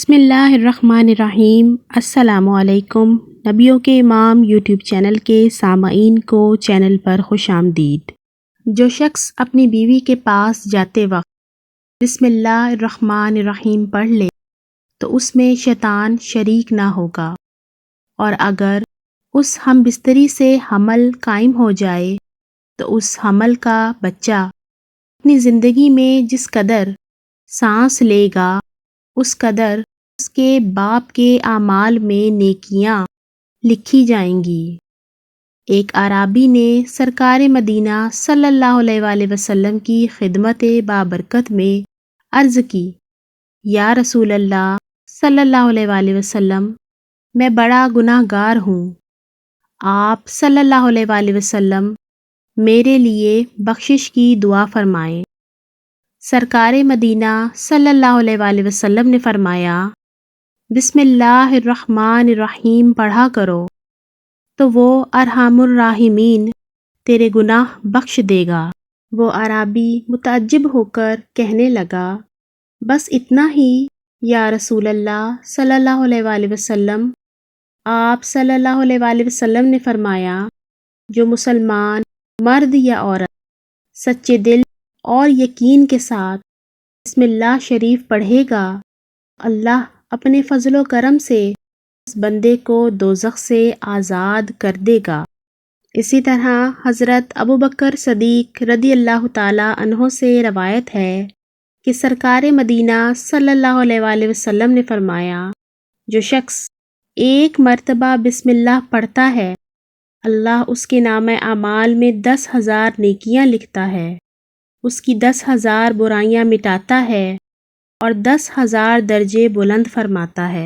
بسم اللہ الرحمن الرحیم۔ السلام علیکم۔ نبیوں کے امام یوٹیوب چینل کے سامعین کو چینل پر خوش آمدید۔ جو شخص اپنی بیوی کے پاس جاتے وقت بسم اللہ الرحمن الرحیم پڑھ لے تو اس میں شیطان شریک نہ ہوگا، اور اگر اس ہم بستری سے حمل قائم ہو جائے تو اس حمل کا بچہ اپنی زندگی میں جس قدر سانس لے گا اس قدر اس کے باپ کے اعمال میں نیکیاں لکھی جائیں گی۔ ایک اعرابی نے سرکار مدینہ صلی اللہ علیہ وآلہ وسلم کی خدمت بابرکت میں عرض کی، یا رسول اللہ صلی اللہ علیہ وآلہ وسلم، میں بڑا گناہ گار ہوں، آپ صلی اللہ علیہ وآلہ وسلم میرے لیے بخشش کی دعا فرمائیں۔ سرکار مدینہ صلی اللہ علیہ وآلہ وسلم نے فرمایا، بسم اللہ الرحمن الرحیم پڑھا کرو تو وہ ارحم الراحمین تیرے گناہ بخش دے گا۔ وہ اعرابی متعجب ہو کر کہنے لگا، بس اتنا ہی یا رسول اللہ صلی اللہ علیہ وآلہ وسلم؟ آپ صلی اللہ علیہ وآلہ وسلم نے فرمایا، جو مسلمان مرد یا عورت سچے دل اور یقین کے ساتھ بسم اللہ شریف پڑھے گا، اللہ اپنے فضل و کرم سے اس بندے کو دوزخ سے آزاد کر دے گا۔ اسی طرح حضرت ابوبکر صدیق رضی اللہ تعالیٰ عنہ سے روایت ہے کہ سرکار مدینہ صلی اللہ علیہ وآلہ وسلم نے فرمایا، جو شخص ایک مرتبہ بسم اللہ پڑھتا ہے، اللہ اس کے نامہ اعمال میں 10,000 نیکیاں لکھتا ہے، اس کی 10,000 برائیاں مٹاتا ہے اور 10,000 درجے بلند فرماتا ہے۔